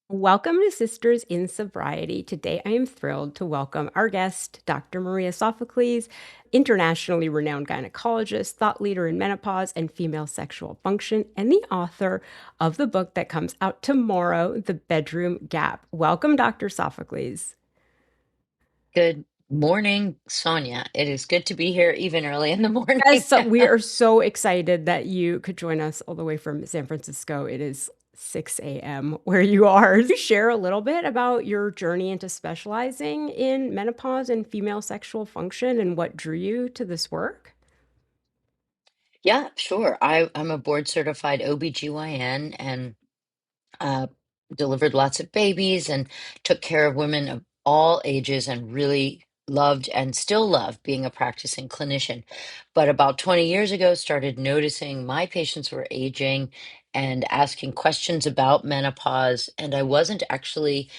Welcome to Sisters in Sobriety. Today I am thrilled to welcome our guest, Dr. Maria Sophocles, internationally renowned gynecologist, thought leader in menopause and female sexual function, and the author of the book that comes out tomorrow, The Bedroom Gap. Welcome, Dr. Sophocles. Good morning, Sonia. It is good to be here even early in the morning. Yes, so we are so excited that you could join us all the way from San Francisco. It is 6 a.m. where you are. Could you share a little bit about your journey into specializing in menopause and female sexual function and what drew you to this work? Yeah, sure. I'm a board certified OBGYN and uh, delivered lots of babies and took care of women of all ages and really loved and still love being a practicing clinician. But about 20 years ago, started noticing my patients were aging and asking questions about menopause, and I wasn't actually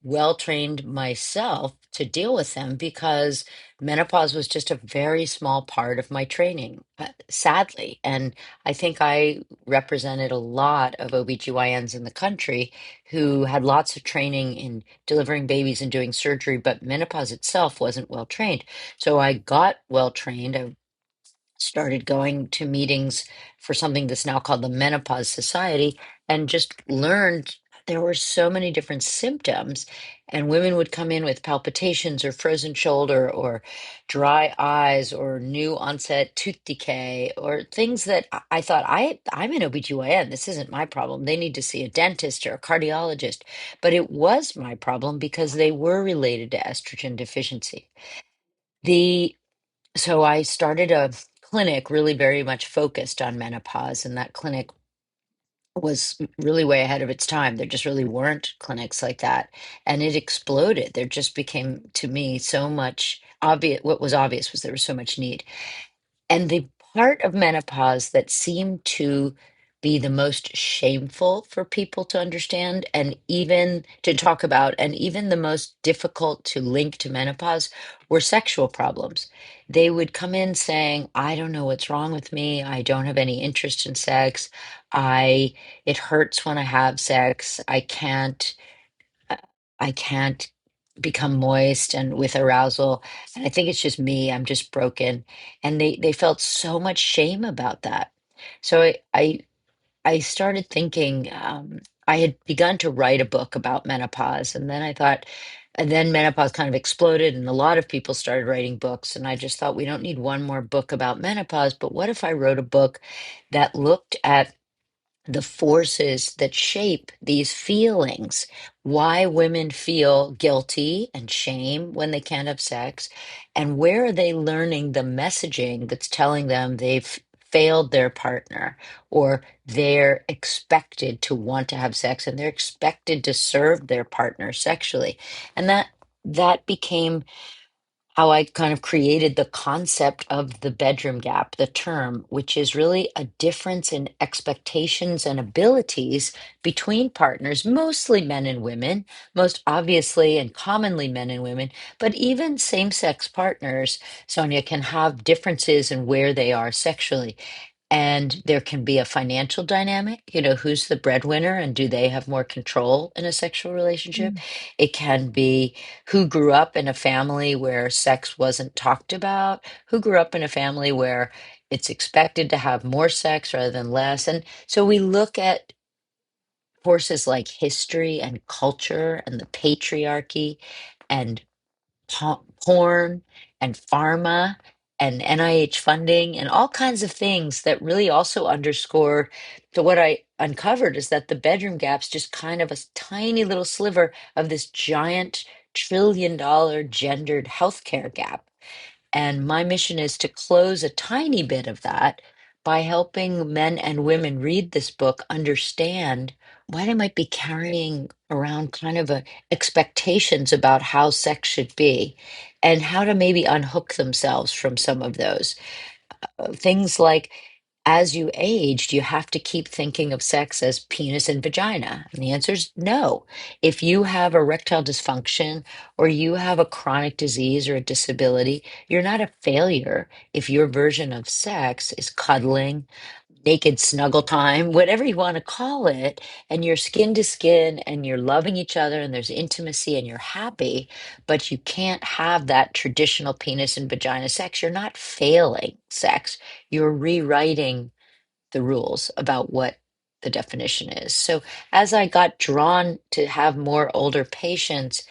well trained myself to deal with them because menopause was just a very small part of my training, sadly. And I think I represented a lot of OBGYNs in the country who had lots of training in delivering babies and doing surgery, but menopause itself wasn't well trained. So I got well trained. I started going to meetings for something that's now called the Menopause Society and just learned there were so many different symptoms. And women would come in with palpitations or frozen shoulder or dry eyes or new onset tooth decay or things that I thought I'm an OBGYN. This isn't my problem. They need to see a dentist or a cardiologist. But it was my problem because they were related to estrogen deficiency. The so I started a clinic really very much focused on menopause, and that clinic was really way ahead of its time. There just really weren't clinics like that, and it exploded. There just became, to me, so much obvious. What was obvious was there was so much need. And the part of menopause that seemed to be the most shameful for people to understand and even to talk about, and even the most difficult to link to menopause, were sexual problems. They would come in saying, I don't know what's wrong with me. I don't have any interest in sex. It hurts when I have sex. Uh, I can't become moist and with arousal. And I think it's just me. I'm just broken. And they felt so much shame about that. So I started thinking, I had begun to write a book about menopause, and then I thought, and then menopause kind of exploded, and a lot of people started writing books. And I just thought, we don't need one more book about menopause, but what if I wrote a book that looked at the forces that shape these feelings, why women feel guilty and shame when they can't have sex, and where are they learning the messaging that's telling them they've failed their partner or they're expected to want to have sex and they're expected to serve their partner sexually. And that became how I kind of created the concept of the bedroom gap, the term, which is really a difference in expectations and abilities between partners, mostly men and women, most obviously and commonly men and women, but even same sex partners, Sonia, can have differences in where they are sexually. And there can be a financial dynamic, who's the breadwinner and do they have more control in a sexual relationship? It can be who grew up in a family where sex wasn't talked about, who grew up in a family where it's expected to have more sex rather than less. And so we look at forces like history and culture and the patriarchy and porn and pharma and NIH funding and all kinds of things that really also underscore. So, what I uncovered is that the bedroom gap's just kind of a tiny little sliver of this giant $1 trillion gendered healthcare gap. And my mission is to close a tiny bit of that by helping men and women read this book, understand why they might be carrying around kind of expectations about how sex should be and how to maybe unhook themselves from some of those. Things like as you age, do you have to keep thinking of sex as penis and vagina? And the answer is no. If you have erectile dysfunction or you have a chronic disease or a disability, you're not a failure if your version of sex is cuddling, naked snuggle time, whatever you want to call it, and you're skin to skin and you're loving each other and there's intimacy and you're happy, but you can't have that traditional penis and vagina sex. You're not failing sex, you're rewriting the rules about what the definition is. So as I got drawn to have more older patients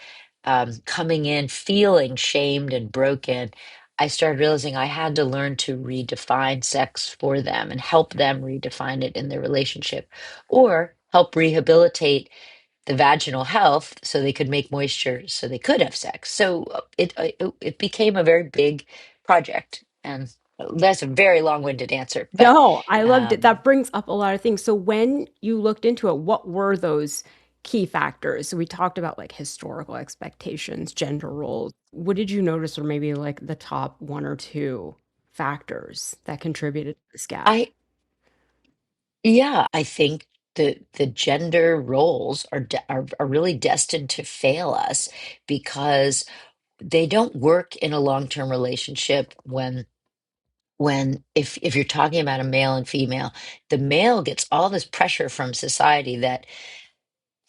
coming in feeling shamed and broken, I started realizing I had to learn to redefine sex for them and help them redefine it in their relationship or help rehabilitate the vaginal health so they could make moisture so they could have sex. So it became a very big project. And that's a very long-winded answer, but No, I loved it. um, That brings up a lot of things. So when you looked into it, what were those key factors? So we talked about like historical expectations, gender roles. What did you notice or maybe like the top one or two factors that contributed to this gap? I yeah, I think the gender roles are really destined to fail us because they don't work in a long-term relationship when if you're talking about a male and female, the male gets all this pressure from society that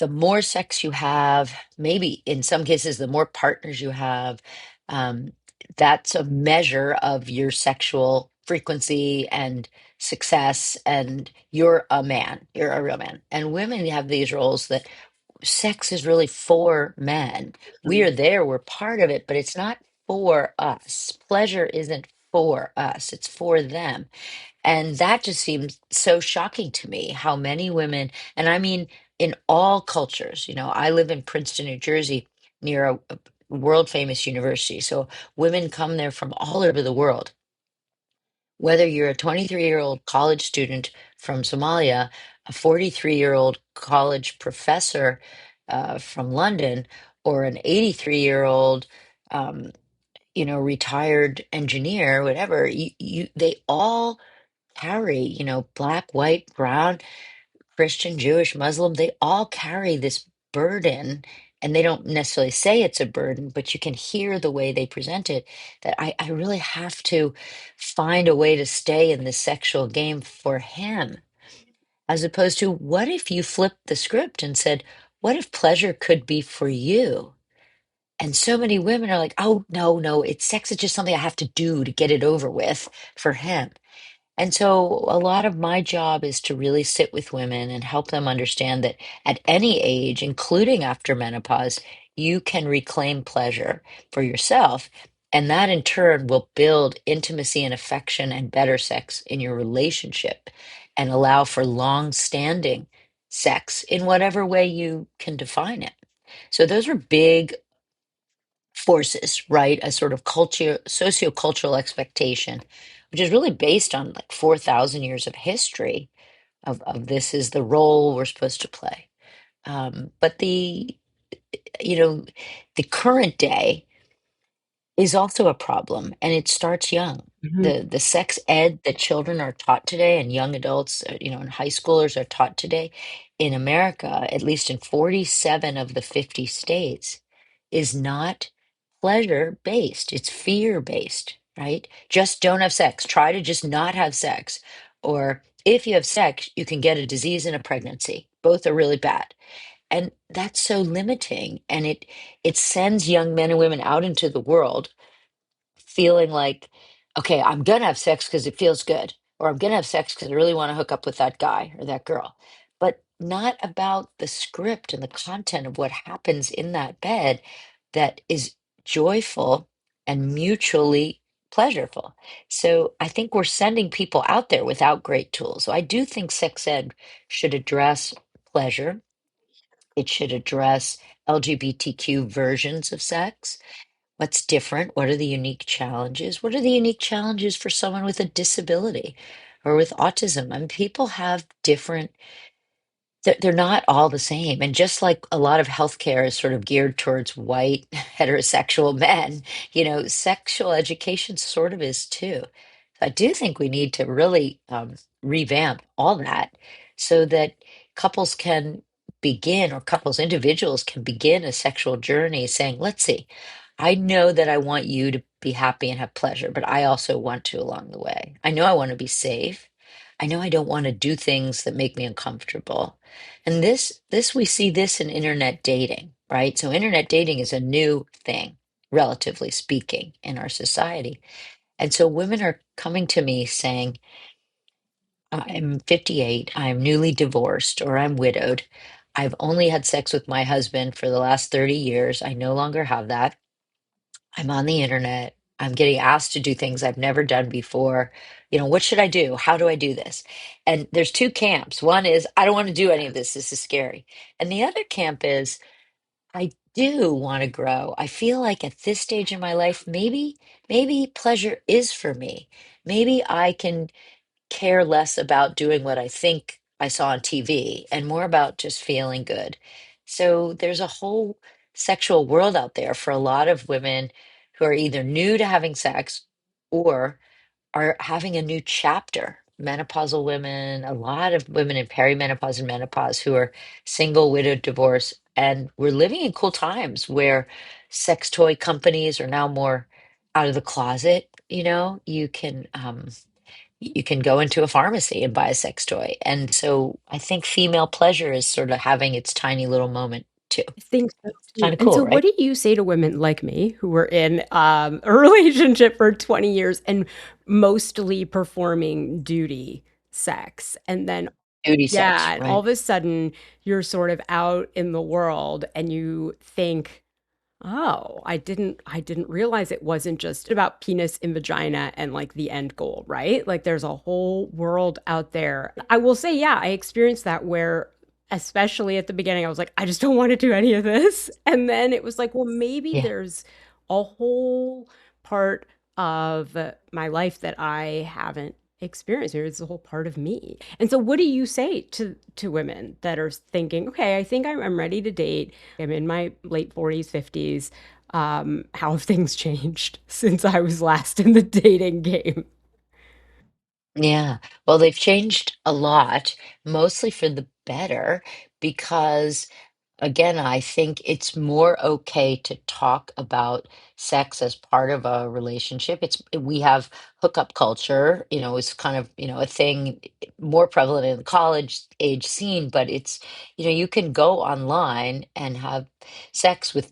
the more sex you have, maybe in some cases, the more partners you have, um, that's a measure of your sexual frequency and success, and you're a man, you're a real man. And women have these roles that sex is really for men. We Mhm. are there, we're part of it, but it's not for us. Pleasure isn't for us, it's for them. And that just seems so shocking to me how many women, and I mean, in all cultures, I live in Princeton, New Jersey, near a world famous university. So women come there from all over the world. Whether you're a 23-year-old college student from Somalia, a 43-year-old college professor from London, or an 83-year-old retired engineer, whatever, they all carry, black, white, brown, Christian, Jewish, Muslim, they all carry this burden. And they don't necessarily say it's a burden, but you can hear the way they present it that I really have to find a way to stay in the sexual game for him. As opposed to, what if you flipped the script and said, what if pleasure could be for you? And so many women are like, oh, no, no, it's sex is just something I have to do to get it over with for him. And so a lot of my job is to really sit with women and help them understand that at any age, including after menopause, you can reclaim pleasure for yourself. And that in turn will build intimacy and affection and better sex in your relationship and allow for long-standing sex in whatever way you can define it. So those are big forces, right? A sort of culture, sociocultural expectation, which is really based on like 4,000 years of history of this is the role we're supposed to play. But you know, the current day is also a problem, and it starts young. Mhm. The sex ed that children are taught today and young adults, and high schoolers are taught today in America, at least in 47 of the 50 states, is not pleasure based. It's fear based, right? Just don't have sex. Try to just not have sex. Or if you have sex, you can get a disease and a pregnancy. Both are really bad. And that's so limiting. And it sends young men and women out into the world feeling like, okay, I'm gonna have sex because it feels good, or I'm gonna have sex because I really want to hook up with that guy or that girl, but not about the script and the content of what happens in that bed that is joyful and mutually pleasurable. So I think we're sending people out there without great tools. So I do think sex ed should address pleasure. It should address LGBTQ versions of sex. What's different? What are the unique challenges? What are the unique challenges for someone with a disability or with autism? I mean, people have different, they're not all the same. And just like a lot of healthcare is sort of geared towards white heterosexual men, sexual education sort of is too. I do think we need to really revamp all that so that couples can begin, or couples, individuals can begin a sexual journey saying, let's see, I know that I want you to be happy and have pleasure, but I also want to along the way. I know I want to be safe. I know I don't want to do things that make me uncomfortable. And this we see this in internet dating, right? So internet dating is a new thing, relatively speaking, in our society. And so women are coming to me saying, I'm 58, I'm newly divorced, or I'm widowed. I've only had sex with my husband for the last 30 years. I no longer have that. I'm on the internet. I'm getting asked to do things I've never done before. What should I do? How do I do this? And there's two camps. One is, I don't want to do any of this. This is scary. And the other camp is, I do want to grow. I feel like at this stage in my life, maybe pleasure is for me. Maybe I can care less about doing what I think I saw on TV and more about just feeling good. So there's a whole sexual world out there for a lot of women who are either new to having sex or are having a new chapter. Menopausal women, a lot of women in perimenopause and menopause who are single, widowed, divorced. And we're living in cool times where sex toy companies are now more out of the closet. You can go into a pharmacy and buy a sex toy. And so I think female pleasure is sort of having its tiny little moment too. I think so Kind too. of And cool, so what right? do you say to women like me who were in a relationship for 20 years and mostly performing duty sex? And then, Duty sex, yeah, and all right? of a sudden you're sort of out in the world and you think, oh, I didn't realize it wasn't just about penis and vagina and like the end goal, right? Like there's a whole world out there. I will say, yeah, I experienced that where especially at the beginning I was like, I just don't want to do any of this. And then it was like, well, maybe Yeah. there's a whole part of my life that I haven't experienced. It's a whole part of me. And so what do you say to women that are thinking, okay, I think I'm ready to date. I'm in my late 40s, 50s. How have things changed since I was last in the dating game? Yeah. Well, they've changed a lot, mostly for the better, because again, I think it's more okay to talk about sex as part of a relationship. We have hookup culture, it's kind of, a thing more prevalent in the college age scene, but you can go online and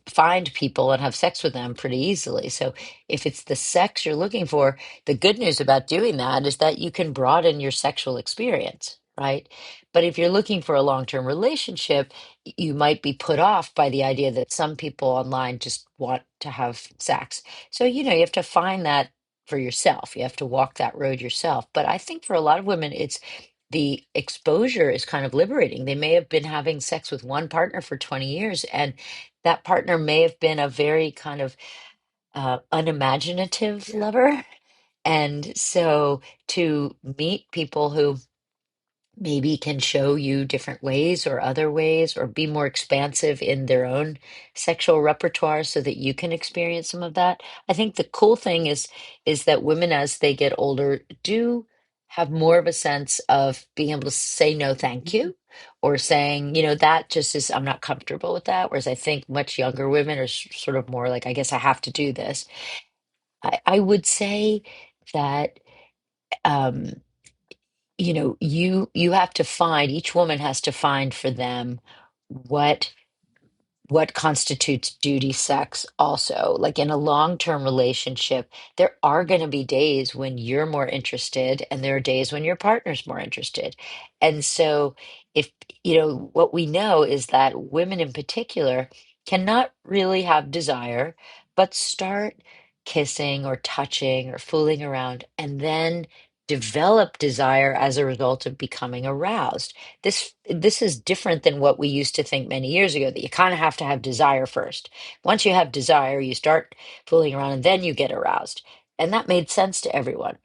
find people and have sex with them pretty easily. So if it's the sex you're looking for, the good news about doing that is that you can broaden your sexual experience, right? But if you're looking for a long-term relationship, you might be put off by the idea that some people online just want to have sex. So, you have to find that for yourself. You have to walk that road yourself. But I think for a lot of women, it's the exposure is kind of liberating. They may have been having sex with one partner for 20 years, and that partner may have been a very kind of unimaginative Yeah. lover. And so to meet people who maybe can show you different ways or other ways or be more expansive in their own sexual repertoire so that you can experience some of that. I think the cool thing is that women as they get older do have more of a sense of being able to say no thank you or saying, that just is I'm not comfortable with that. Whereas I think much younger women are sort of more like, I guess I have to do this. I would say that um you have to find each woman has to find for them what what constitutes duty sex also. Like in a long-term relationship, there are going to be days when you're more interested and there are days when your partner's more interested. And so if what we know is that women in particular cannot really have desire, but start kissing or touching or fooling around and then develop desire as a result of becoming aroused. This is different than what we used to think many years ago, that you kind of have to have desire first. Once you have desire, you start fooling around and then you get aroused. And that made sense to everyone.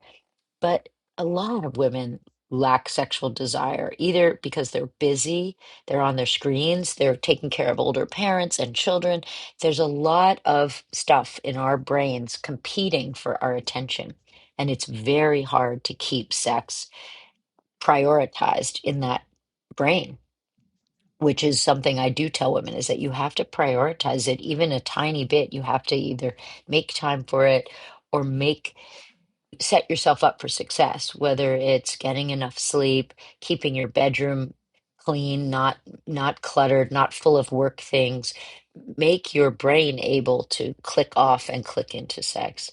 But a lot of women lack sexual desire, either because they're busy, they're on their screens, they're taking care of older parents and children. There's a lot of stuff in our brains competing for our attention. And it's very hard to keep sex prioritized in that brain, which is something I do tell women, is that you have to prioritize it even a tiny bit. You have to either make time for it or make set yourself up for success, whether it's getting enough sleep, keeping your bedroom clean, not cluttered, not full of work things. Make your brain able to click off and click into sex.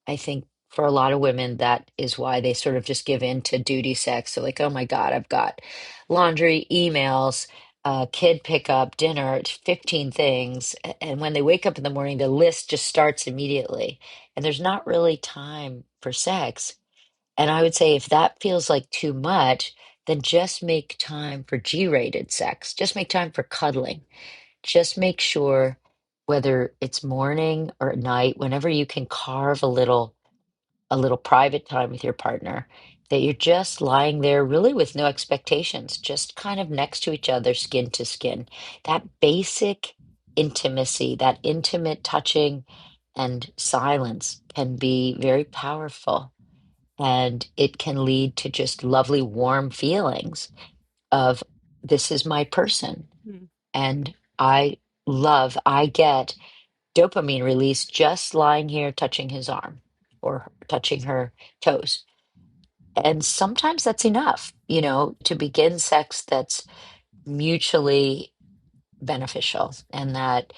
I think for a lot of women, that is why they sort of just give in to duty sex. So like, oh my God, I've got laundry, emails, kid pickup, dinner, 15 things. And when they wake up in the morning, the list just starts immediately and there's not really time for sex. And I would say if that feels like too much, then just make time for G-rated sex. Just make time for cuddling. Just make sure whether it's morning or at night, whenever you can carve a little private time with your partner, that you're just lying there really with no expectations, just kind of next to each other, skin to skin. That basic intimacy, that intimate touching and silence can be very powerful. And it can lead to just lovely, warm feelings of this is my person. Mm. And I get dopamine release just lying here touching his arm or touching her toes. And sometimes that's enough, to begin sex that's mutually beneficial. And that,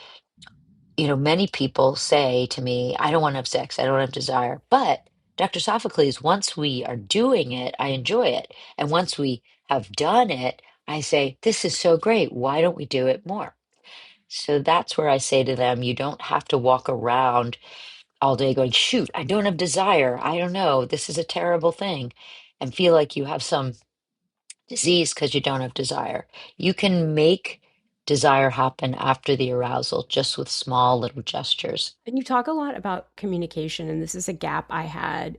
many people say to me, I don't want to have sex, I don't have desire. But Dr. Sophocles, once we are doing it, I enjoy it. And once we have done it, I say, this is so great. Why don't we do it more? So that's where I say to them, you don't have to walk around all day going, shoot, I don't have desire. I don't know. This is a terrible thing. And feel like you have some disease because you don't have desire. You can make desire happen after the arousal just with small little gestures. And you talk a lot about communication, and this is a gap I had.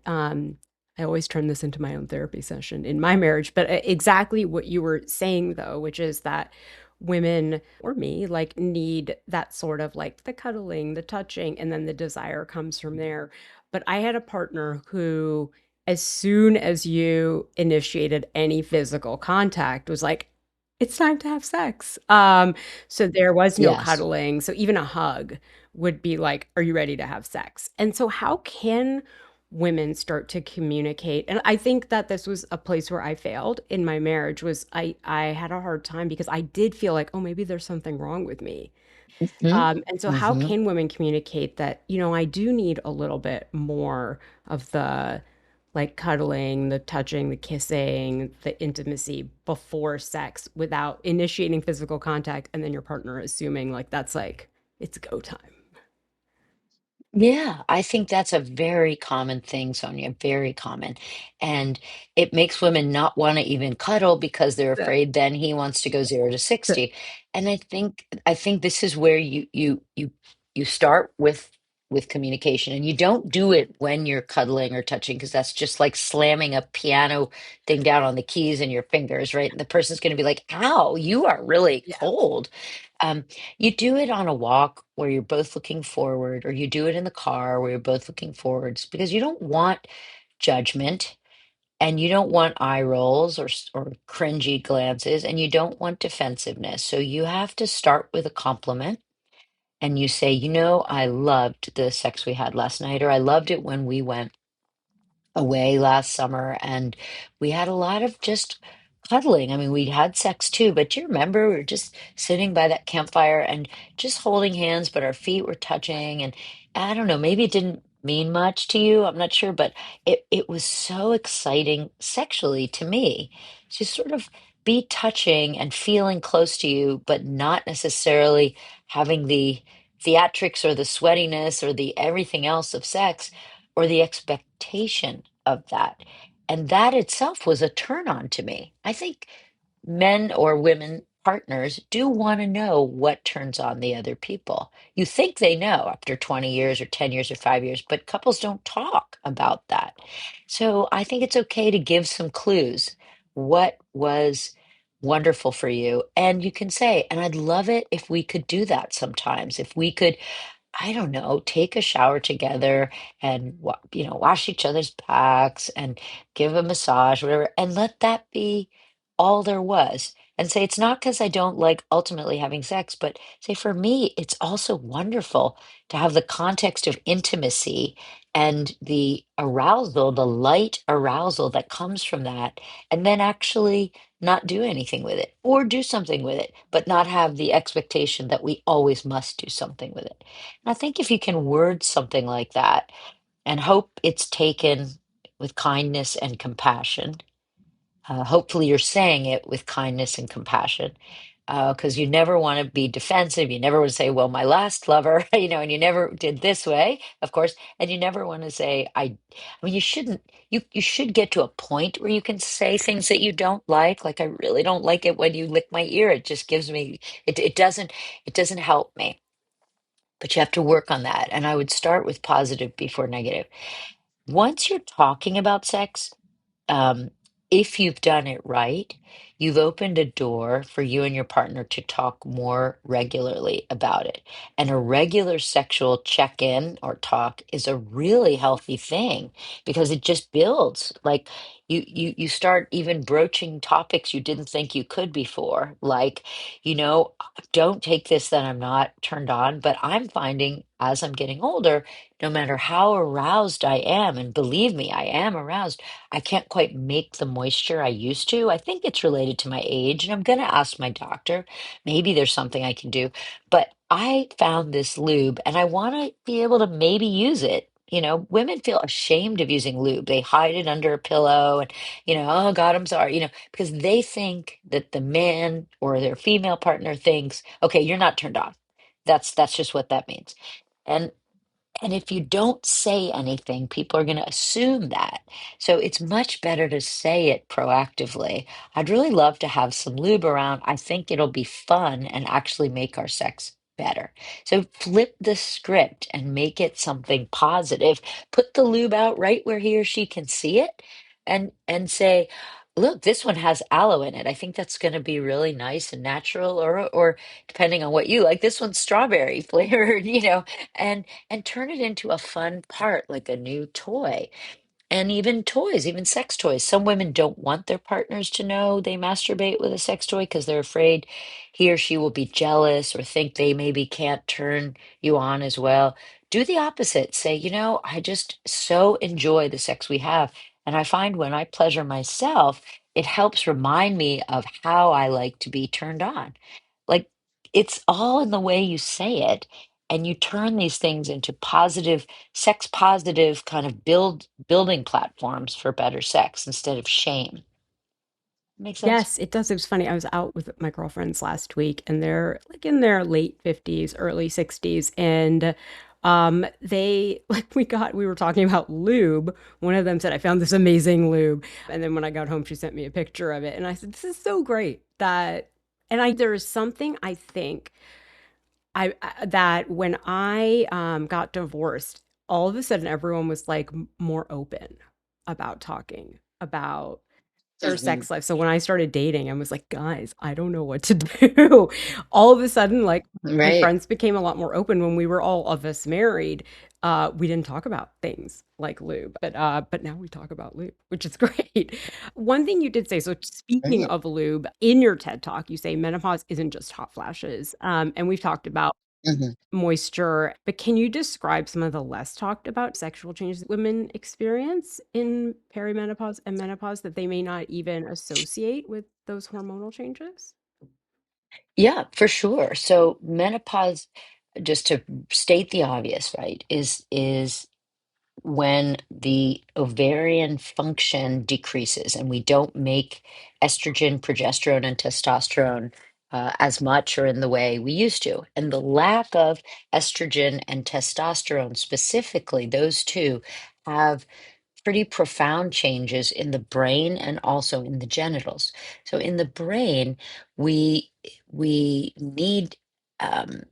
I always turn this into my own therapy session in my marriage, but exactly what you were saying, though, which is that women or me like need that sort of like the cuddling, the touching, and then the desire comes from there. But I had a partner who, as soon as you initiated any physical contact, was like, it's time to have sex. So there was no Yes. cuddling. So even a hug would be like, are you ready to have sex? And so, how can women start to communicate? And I think that this was a place where I failed in my marriage was I had a hard time because I did feel like, oh, maybe there's something wrong with me. Hmm. And so, how Hmm. can women communicate that, I do need a little bit more of the like cuddling, the touching, the kissing, the intimacy before sex without initiating physical contact and then your partner assuming like that's like it's go time. Yeah, I think that's a very common thing, Sonia, very common. And it makes women not want to even cuddle because they're afraid then he wants to go 0 to 60. And I think this is where you start with communication and you don't do it when you're cuddling or touching because that's just like slamming a piano thing down on the keys in your fingers, right? And the person's going to be like, "Ow, you are really Yeah. cold." Um, you do it on a walk where you're both looking forward, or you do it in the car where you're both looking forwards because you don't want judgment and you don't want eye rolls or cringy glances and you don't want defensiveness. So you have to start with a compliment and you say, I loved the sex we had last night, or I loved it when we went away last summer and we had a lot of just cuddling. I mean, we had sex too, but do you remember we were just sitting by that campfire and just holding hands, but our feet were touching and I don't know, maybe it didn't mean much to you. I'm not sure, but it was so exciting sexually to me to sort of be touching and feeling close to you, but not necessarily having the theatrics or the sweatiness or the everything else of sex or the expectation of that. And that itself was a turn on to me. I think men or women partners do want to know what turns on the other people. You think they know after 20 years or 10 years or 5 years, but couples don't talk about that. So I think it's okay to give some clues. What was wonderful for you? And you can say, and I'd love it if we could do that sometimes. If we could, I don't know, take a shower together and wash each other's backs and give a massage, whatever, and let that be all there was. And say it's not because I don't like ultimately having sex, but say for me, it's also wonderful to have the context of intimacy and the arousal, the light arousal that comes from that, and then actually not do anything with it or do something with it, but not have the expectation that we always must do something with it. And I think if you can word something like that and hope it's taken with kindness and compassion, hopefully, you're saying it with kindness and compassion, because you never want to be defensive. You never want to say, "Well, my last lover," and you never did this way, of course, and you never want to say, I mean, you shouldn't. You should get to a point where you can say things that you don't like. Like, I really don't like it when you lick my ear. It just gives me. It doesn't help me. But you have to work on that. And I would start with positive before negative. Once you're talking about sex, um, if you've done it right, you've opened a door for you and your partner to talk more regularly about it. And a regular sexual check-in or talk is a really healthy thing because it just builds. Like you start even broaching topics you didn't think you could before. Like, don't take this that I'm not turned on, but I'm finding as I'm getting older, no matter how aroused I am, and believe me, I am aroused. I can't quite make the moisture I used to. I think it's related to my age, and I'm going to ask my doctor. Maybe there's something I can do. But I found this lube, and I want to be able to maybe use it. Women feel ashamed of using lube. They hide it under a pillow and, oh God, I'm sorry, because they think that the man or their female partner thinks, okay, you're not turned on. That's just what that means. And and if you don't say anything, people are going to assume that. So it's much better to say it proactively. I'd really love to have some lube around. I think it'll be fun and actually make our sex better. So flip the script and make it something positive. Put the lube out right where he or she can see it and say, look, this one has aloe in it. I think that's going to be really nice and natural, or depending on what you like, this one's strawberry flavored, and turn it into a fun part, like a new toy. And even toys, even sex toys. Some women don't want their partners to know they masturbate with a sex toy because they're afraid he or she will be jealous or think they maybe can't turn you on as well. Do the opposite. Say, I just so enjoy the sex we have. And I find when I pleasure myself, it helps remind me of how I like to be turned on. Like, it's all in the way you say it. And you turn these things into positive, sex positive kind of building platforms for better sex instead of shame. Make sense? Yes, it does. It was funny. I was out with my girlfriends last week and they're like in their late 50s, early 60s. And they like we were talking about lube. One of them said, I found this amazing lube. And then when I got home, she sent me a picture of it. And I said, this is so great that and I there is something I think that when I got divorced, all of a sudden everyone was like more open about talking about their Hmm. sex life. So when I started dating, I was like, guys, I don't know what to do. All of a sudden, like my Right. friends became a lot more open when we were all of us married. We didn't talk about things like lube, but now we talk about lube, which is great. One thing you did say, so speaking Hmm. of lube, in your TED talk, you say menopause isn't just hot flashes. And we've talked about Hmm. moisture, but can you describe some of the less talked about sexual changes that women experience in perimenopause and menopause that they may not even associate with those hormonal changes? Yeah, for sure. So menopause, just to state the obvious, right, is when the ovarian function decreases and we don't make estrogen, progesterone, and testosterone as much or in the way we used to. And the lack of estrogen and testosterone, specifically, those two have pretty profound changes in the brain and also in the genitals. So in the brain, we we need um,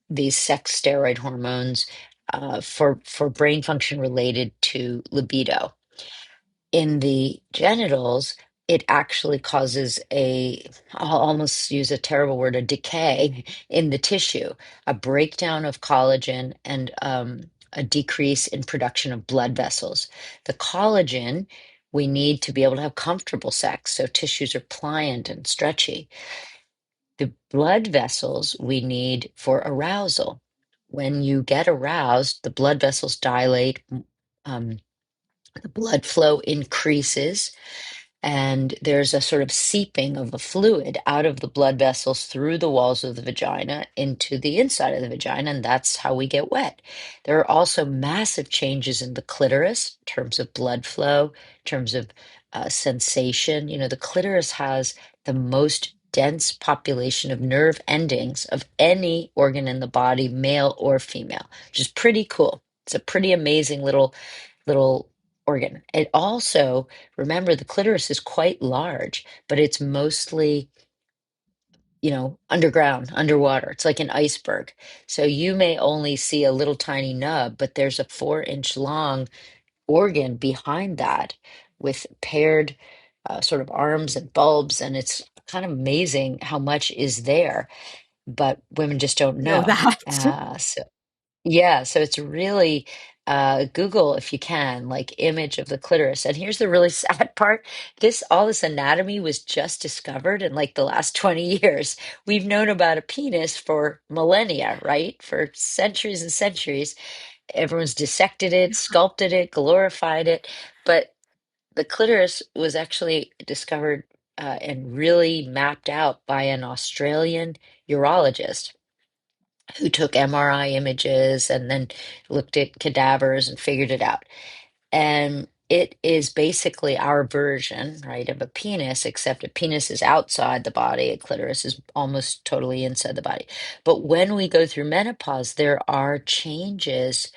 these sex steroid hormones for brain function related to libido. In the genitals, it actually causes I'll almost use a terrible word, a decay in the tissue, a breakdown of collagen, and a decrease in production of blood vessels. The collagen we need to be able to have comfortable sex, so tissues are pliant and stretchy. The blood vessels we need for arousal. When you get aroused, the blood vessels dilate Um, the blood flow increases, and there's a sort of seeping of a fluid out of the blood vessels through the walls of the vagina into the inside of the vagina, and that's how we get wet. There are also massive changes in the clitoris in terms of blood flow, in terms of sensation. You know, the clitoris has the most dense population of nerve endings of any organ in the body, male or female, which is pretty cool. It's a pretty amazing little organ. It also, remember, the clitoris is quite large, but it's mostly, underground, underwater. It's like an iceberg. So you may only see a little tiny nub, but there's a 4-inch long organ behind that with paired sort of arms and bulbs. And it's kind of amazing how much is there, but women just don't Know know. that. Yeah, so it's really Google if you can, like image of the clitoris. And here's the really sad part. All this anatomy was just discovered in like the last 20 years. We've known about a penis for millennia, right? For centuries and centuries. Everyone's dissected it, sculpted it, glorified it. But the clitoris was actually discovered and really mapped out by an Australian urologist who took MRI images and then looked at cadavers and figured it out. And it is basically our version, right, of a penis, except a penis is outside the body, a clitoris is almost totally inside the body. But when we go through menopause, there are changes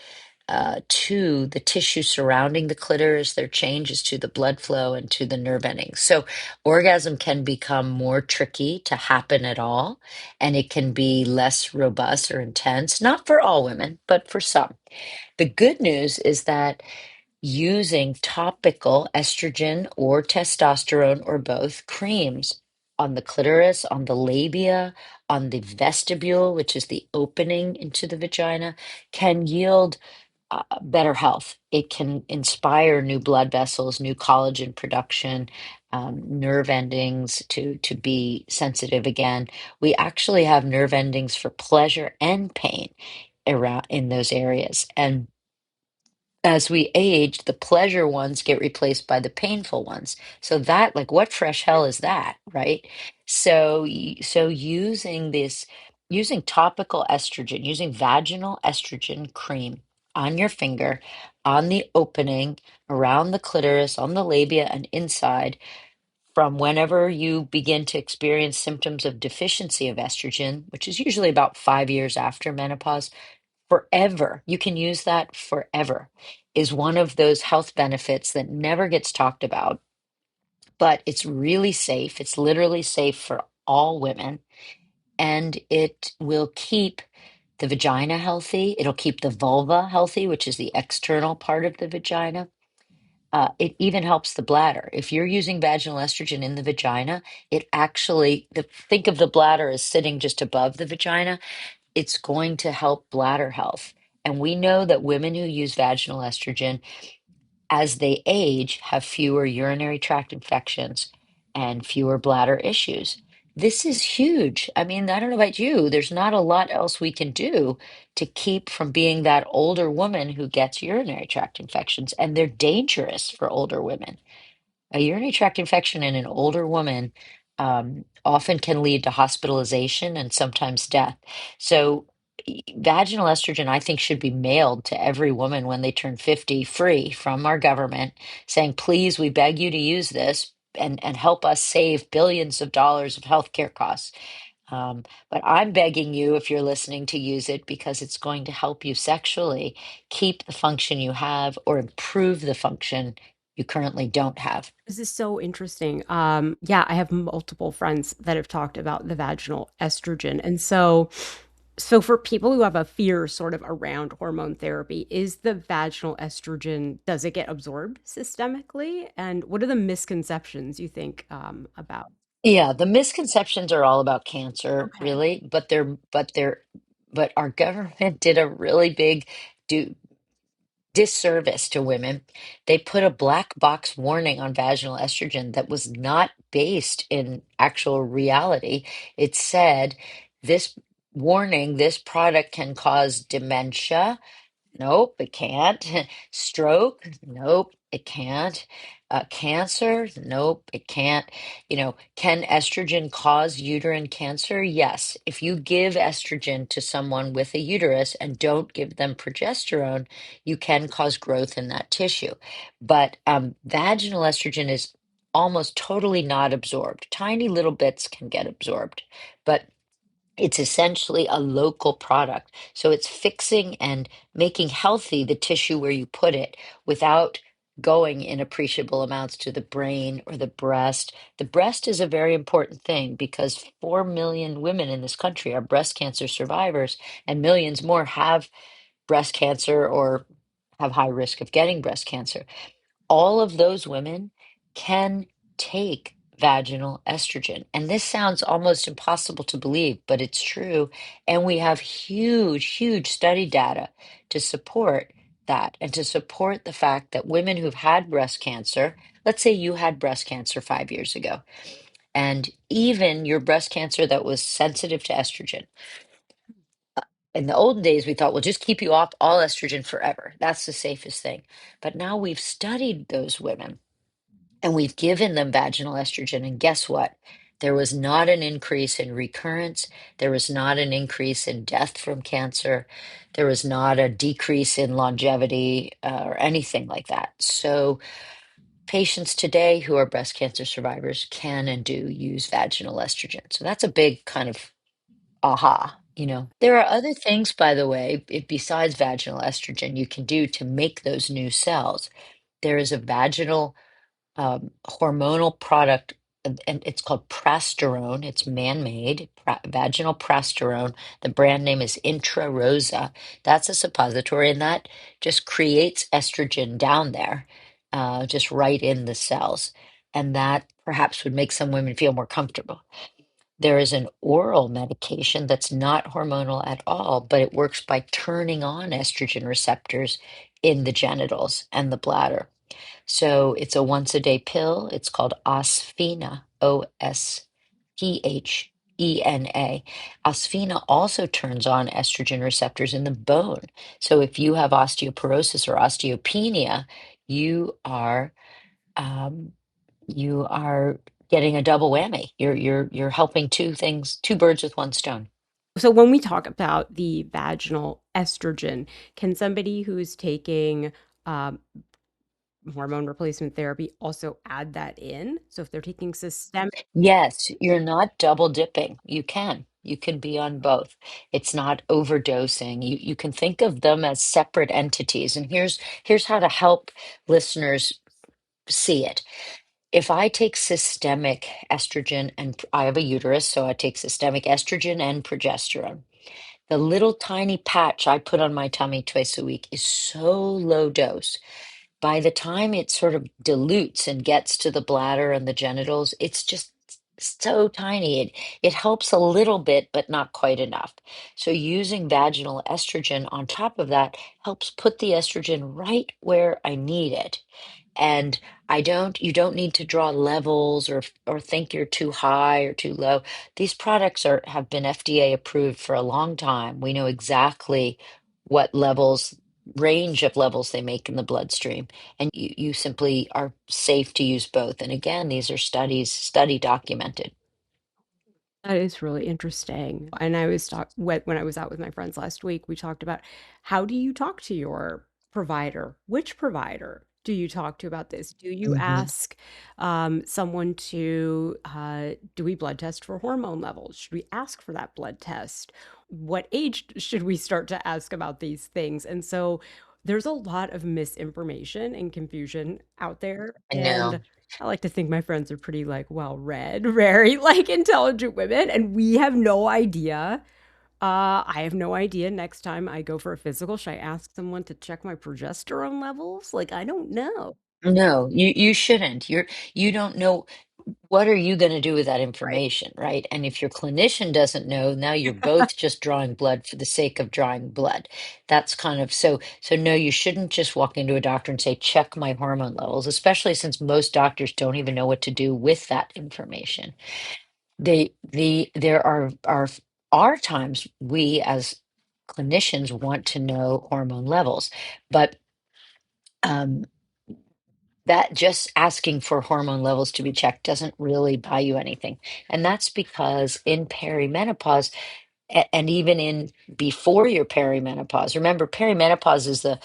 to the tissue surrounding the clitoris. There are changes to the blood flow and to the nerve endings. So orgasm can become more tricky to happen at all, and it can be less robust or intense, not for all women, but for some. The good news is that using topical estrogen or testosterone or both creams on the clitoris, on the labia, on the vestibule, which is the opening into the vagina, can yield better health. It can inspire new blood vessels, new collagen production, nerve endings to be sensitive again. We actually have nerve endings for pleasure and pain around in those areas. And as we age, the pleasure ones get replaced by the painful ones. So that, like, what fresh hell is that, right? So using topical estrogen, using vaginal estrogen cream on your finger, on the opening, around the clitoris, on the labia, and inside, from whenever you begin to experience symptoms of deficiency of estrogen, which is usually about 5 years after menopause, forever, you can use that forever, is one of those health benefits that never gets talked about, but it's really safe. It's literally safe for all women, and it will keep the vagina healthy. It'll keep the vulva healthy, which is the external part of the vagina. It even helps the bladder. If you're using vaginal estrogen in the vagina, it actually, think of the bladder as sitting just above the vagina. It's going to help bladder health. And we know that women who use vaginal estrogen as they age have fewer urinary tract infections and fewer bladder issues. This is huge. I mean, I don't know about you, there's not a lot else we can do to keep from being that older woman who gets urinary tract infections, and they're dangerous for older women. A urinary tract infection in an older woman often can lead to hospitalization and sometimes death. So, vaginal estrogen, I think, should be mailed to every woman when they turn 50, free from our government, saying, please, we beg you to use this and help us save billions of dollars of healthcare costs. But I'm begging you, if you're listening, to use it because it's going to help you sexually keep the function you have or improve the function you currently don't have. This is so interesting. Yeah, I have multiple friends that have talked about the vaginal estrogen. And so for people who have a fear sort of around hormone therapy, is the vaginal estrogen, does it get absorbed systemically? And what are the misconceptions you think about? Yeah, the misconceptions are all about cancer, Okay. really, but our government did a really big do disservice to women. They put a black box warning on vaginal estrogen that was not based in actual reality. It said this this product can cause dementia, Nope, it can't. Stroke? Nope, it can't. Cancer? Nope, it can't. Can estrogen cause uterine cancer? Yes. If you give estrogen to someone with a uterus and don't give them progesterone, you can cause growth in that tissue. But vaginal estrogen is almost totally not absorbed. Tiny little bits can get absorbed, but it's essentially a local product. So it's fixing and making healthy the tissue where you put it without going in appreciable amounts to the brain or the breast. The breast is a very important thing because 4 million women in this country are breast cancer survivors, and millions more have breast cancer or have high risk of getting breast cancer. All of those women can take vaginal estrogen. And this sounds almost impossible to believe, but it's true. And we have huge, huge study data to support that and to support the fact that women who've had breast cancer, let's say you had breast cancer 5 years ago, and even your breast cancer that was sensitive to estrogen. In the olden days, we thought, well, just keep you off all estrogen forever. That's the safest thing. But now we've studied those women and we've given them vaginal estrogen. And guess what? There was not an increase in recurrence. There was not an increase in death from cancer. There was not a decrease in longevity or anything like that. So, patients today who are breast cancer survivors can and do use vaginal estrogen. So, that's a big kind of aha. There are other things, by the way, besides vaginal estrogen, you can do to make those new cells. There is a vaginal hormonal product, and it's called prasterone. It's man-made, vaginal prasterone. The brand name is Intrarosa. That's a suppository, and that just creates estrogen down there, just right in the cells. And that perhaps would make some women feel more comfortable. There is an oral medication that's not hormonal at all, but it works by turning on estrogen receptors in the genitals and the bladder. So it's a once a day pill. It's called Osphena, Osphena. Osphena also turns on estrogen receptors in the bone. So if you have osteoporosis or osteopenia, you are um, you are getting a double whammy. You're helping two things, two birds with one stone. So when we talk about the vaginal estrogen, can somebody who's taking um, hormone replacement therapy also add that in? So if they're taking systemic, Yes, you're not double dipping. You can. You can be on both. It's not overdosing. You can think of them as separate entities. And here's how to help listeners see it. If I take systemic estrogen and I have a uterus, so I take systemic estrogen and progesterone. The little tiny patch I put on my tummy twice a week is so low dose. By the time it sort of dilutes and gets to the bladder and the genitals, it's just so tiny. It helps a little bit, but not quite enough. So using vaginal estrogen on top of that helps put the estrogen right where I need it. And you don't need to draw levels or think you're too high or too low. These products have been FDA approved for a long time. We know exactly what range of levels they make in the bloodstream. And you simply are safe to use both. And again, these are study documented. that is really interesting. And I was when I was out with my friends last week, we talked about how do you talk to your provider? Which provider do you talk to about this? Do you Hmm. ask someone to do we blood test for hormone levels? Should we ask for that blood test? What age should we start to ask about these things? And so there's a lot of misinformation and confusion out there. I And know. I like to think my friends are pretty like well read, very like intelligent women, and we have no idea. I have no idea. Next time I go for a physical, should I ask someone to check my progesterone levels? Like, I don't know. No, you shouldn't. You don't know what are you going to do with that Right. information, right? And if your clinician doesn't know, now you're both just drawing blood for the sake of drawing blood. That's kind of so no, you shouldn't just walk into a doctor and say, check my hormone levels, especially since most doctors don't even know what to do with that information. There are times we as clinicians want to know hormone levels. But um, that just asking for hormone levels to be checked doesn't really buy you anything. And that's because in perimenopause, and even in before your perimenopause, remember, perimenopause is the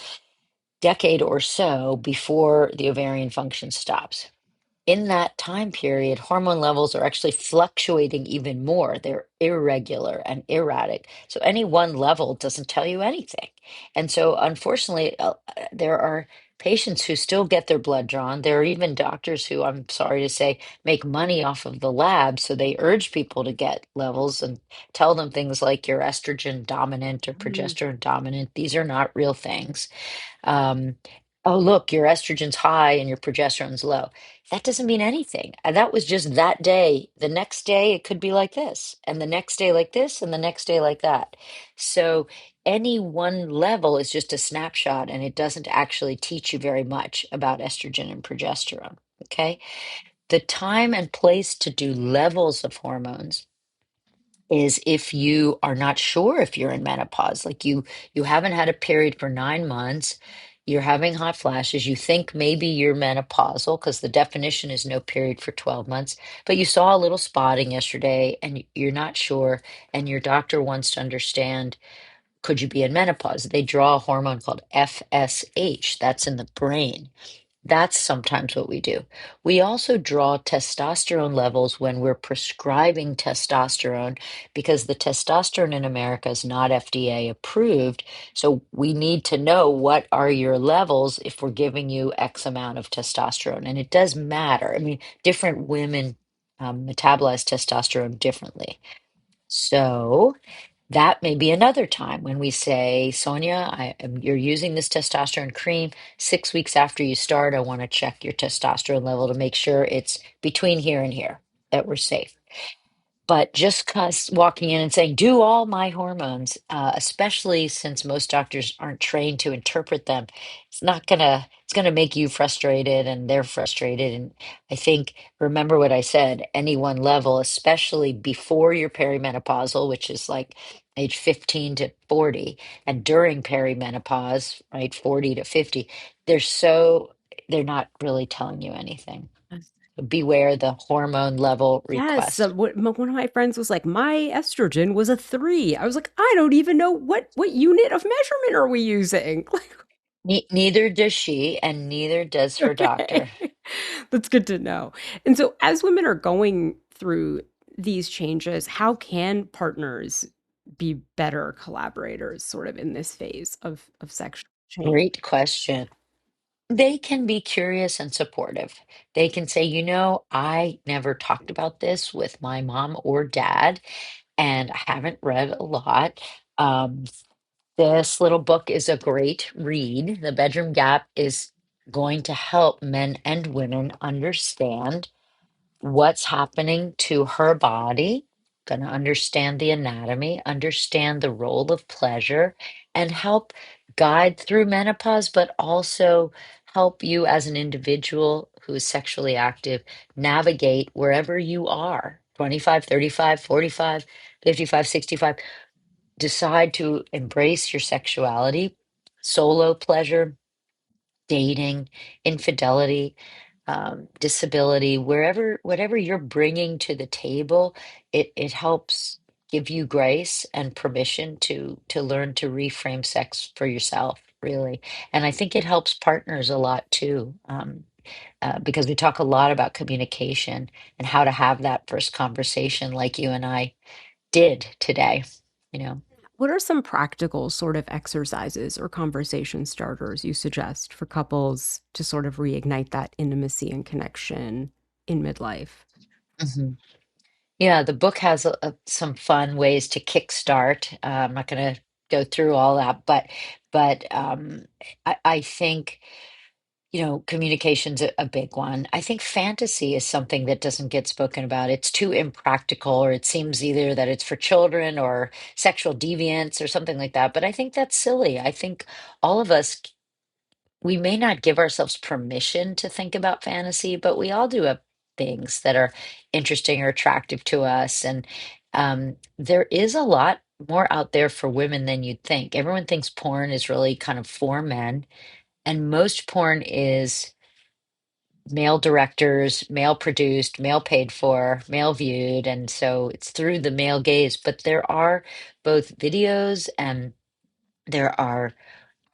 decade or so before the ovarian function stops. In that time period, hormone levels are actually fluctuating even more. They're irregular and erratic. So any one level doesn't tell you anything. And so, unfortunately, there are patients who still get their blood drawn. There are even doctors who, I'm sorry to say, make money off of the lab. So they urge people to get levels and tell them things like you're estrogen dominant or Mm. progesterone dominant. These are not real things. um, oh, look, your estrogen's high and your progesterone's low. That doesn't mean anything. That was just that day. The next day, it could be like this, and the next day, like this, and the next day, like that. So, any one level is just a snapshot, and it doesn't actually teach you very much about estrogen and progesterone. Okay. The time and place to do levels of hormones is if you are not sure if you're in menopause, like you haven't had a period for 9 months, you're having hot flashes, you think maybe you're menopausal because the definition is no period for 12 months, but you saw a little spotting yesterday and you're not sure, and your doctor wants to understand, could you be in menopause? They draw a hormone called FSH, that's in the brain. That's sometimes what we do. We also draw testosterone levels when we're prescribing testosterone because the testosterone in America is not FDA approved. So we need to know what are your levels if we're giving you X amount of testosterone. And it does matter. I mean, different women metabolize testosterone differently. So that may be another time when we say, Sonia, you're using this testosterone cream. 6 weeks after you start, I want to check your testosterone level to make sure it's between here and here, that we're safe. But just cause walking in and saying, do all my hormones, especially since most doctors aren't trained to interpret them, it's gonna make you frustrated and they're frustrated. And I think, remember what I said, any one level, especially before you're perimenopausal, which is like age 15 to 40, and during perimenopause, right, 40 to 50, they're not really telling you anything. Beware the hormone level Yes, request. one of my friends was like, "My estrogen was a 3." I was like, "I don't even know what unit of measurement are we using?" Like, Neither does she, and neither does her doctor. okay. That's good to know. And so as women are going through these changes, how can partners be better collaborators sort of in this phase of sexual change? Great question. They can be curious and supportive. They can say, I never talked about this with my mom or dad, and I haven't read a lot. Um, this little book is a great read. The Bedroom Gap is going to help men and women understand what's happening to her body, going to understand the anatomy, understand the role of pleasure, and help guide through menopause, but also help you as an individual who is sexually active navigate wherever you are, 25, 35, 45, 55, 65. Decide to embrace your sexuality, solo pleasure, dating, infidelity, disability, whatever you're bringing to the table, it helps give you grace and permission to learn to reframe sex for yourself, really. And I think it helps partners a lot too, because we talk a lot about communication and how to have that first conversation, like you and I did today. You know. What are some practical sort of exercises or conversation starters you suggest for couples to sort of reignite that intimacy and connection in midlife? Mhm. Yeah, the book has some fun ways to kickstart. I'm not going to go through all that, but I think communication's a big one. I think fantasy is something that doesn't get spoken about. It's too impractical, or it seems either that it's for children or sexual deviants or something like that. But I think that's silly. I think all of us, we may not give ourselves permission to think about fantasy, but we all do have things that are interesting or attractive to us. And there is a lot. more out there for women than you'd think. Everyone thinks porn is really kind of for men, and most porn is male directors, male produced, male paid for, male viewed, and so it's through the male gaze. But there are both videos and there are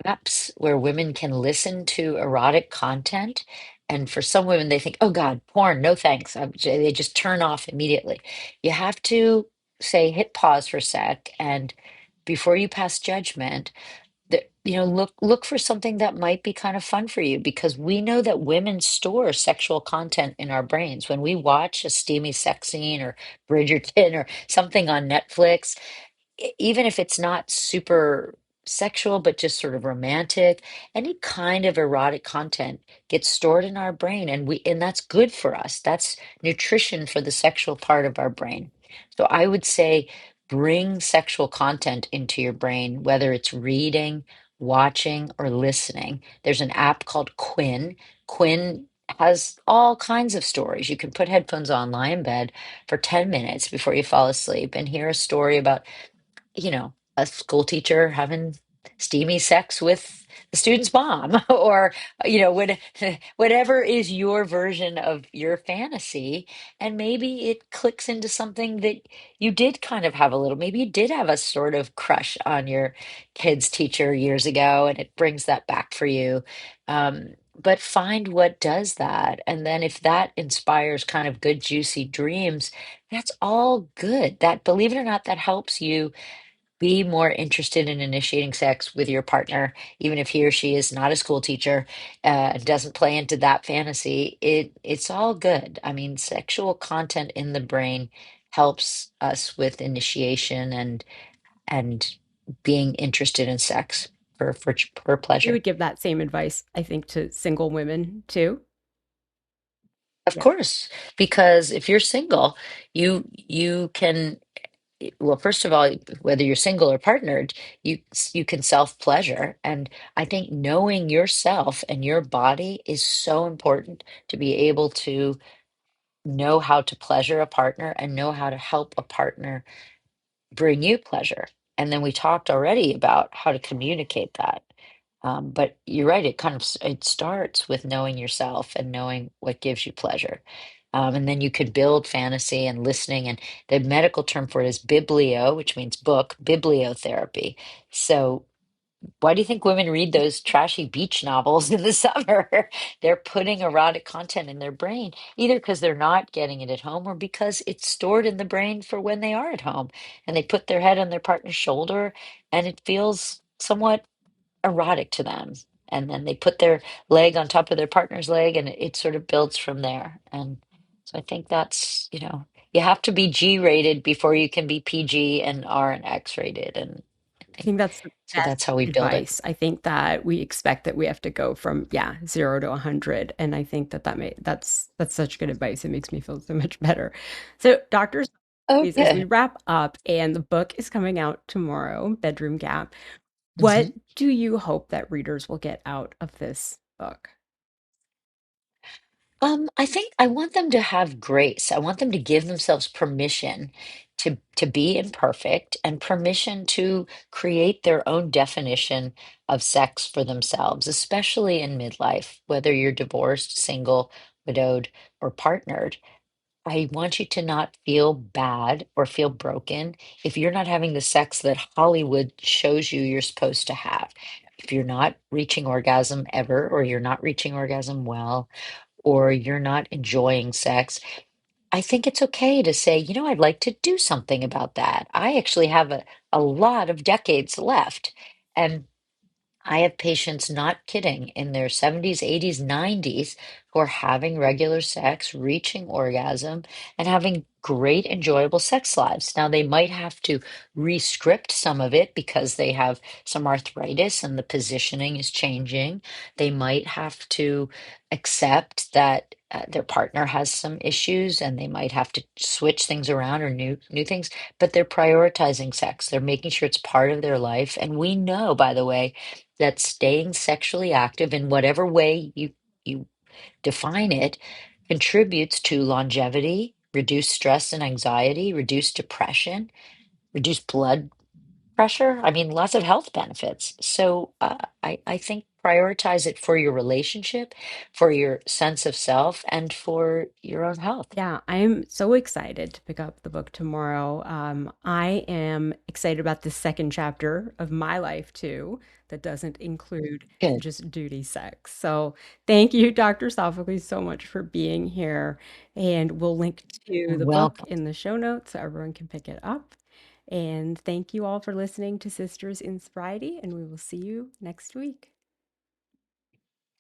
apps where women can listen to erotic content. And for some women, they think, oh God, porn, no thanks. They just turn off immediately. You have to say, hit pause for a sec, and before you pass judgment, look for something that might be kind of fun for you, because we know that women store sexual content in our brains. When we watch a steamy sex scene or Bridgerton or something on Netflix, even if it's not super sexual, but just sort of romantic, any kind of erotic content gets stored in our brain, and that's good for us. That's nutrition for the sexual part of our brain. So I would say bring sexual content into your brain, whether it's reading, watching, or listening. There's an app called Quinn. Quinn has all kinds of stories. You can put headphones on, lie in bed for 10 minutes before you fall asleep and hear a story about, a school teacher having steamy sex with the student's mom, or, whatever is your version of your fantasy. And maybe it clicks into something that you did kind of have a little, maybe you did have a sort of crush on your kid's teacher years ago, and it brings that back for you. But find what does that. And then if that inspires kind of good, juicy dreams, that's all good. That, believe it or not, that helps you be more interested in initiating sex with your partner, even if he or she is not a school teacher, doesn't play into that fantasy. It's all good. I mean, sexual content in the brain helps us with initiation and being interested in sex for You pleasure. would give that same advice, I think, to single women too? Of Yeah. course, because if you're single, you can. Well, first of all, whether you're single or partnered, you can self-pleasure, and I think knowing yourself and your body is so important to be able to know how to pleasure a partner and know how to help a partner bring you pleasure. And then we talked already about how to communicate that. But you're right, it starts with knowing yourself and knowing what gives you pleasure. And then you could build fantasy and listening. And the medical term for it is biblio, which means book, bibliotherapy. So why do you think women read those trashy beach novels in the summer? They're putting erotic content in their brain, either because they're not getting it at home or because it's stored in the brain for when they are at home. And they put their head on their partner's shoulder and it feels somewhat erotic to them. And then they put their leg on top of their partner's leg and it sort of builds from there. And so I think that's, you have to be G rated before you can be PG and R and X rated. And I I think think that's the so best that's how we build it. advice. I think that we expect that we have to go from, yeah, 0 to 100, and I think that that's such good advice. It makes me feel so much better. So, doctors, as we Okay. wrap up and the book is coming out tomorrow, Bedroom Gap, what Mhm. do you hope that readers will get out of this book? I think I want them to have grace. I want them to give themselves permission to be imperfect and permission to create their own definition of sex for themselves, especially in midlife, whether you're divorced, single, widowed, or partnered. I want you to not feel bad or feel broken if you're not having the sex that Hollywood shows you you're supposed to have. If you're not reaching orgasm ever, or you're not reaching orgasm well, or you're not enjoying sex, I think it's okay to say, I'd like to do something about that. I actually have a lot of decades left. And I have patients, not kidding, in their 70s, 80s, 90s who are having regular sex, reaching orgasm, and having great, enjoyable sex lives. Now, they might have to rescript some of it because they have some arthritis and the positioning is changing. They might have to accept that their partner has some issues and they might have to switch things around or new things, but they're prioritizing sex. They're making sure it's part of their life. And we know, by the way, that staying sexually active in whatever way you define it contributes to longevity, reduced stress and anxiety, reduced depression, reduced blood. pressure. I mean, lots of health benefits. So I think prioritize it for your relationship, for your sense of self, and for your own health. Yeah, I'm so excited to pick up the book tomorrow. I am excited about the second chapter of my life too, that doesn't include Good. just duty sex. So thank you, Dr. Sophocles, so much for being here. And we'll link to You're the book welcome. in the show notes so everyone can pick it up. And thank you all for listening to Sisters in Sobriety, and we will see you next week.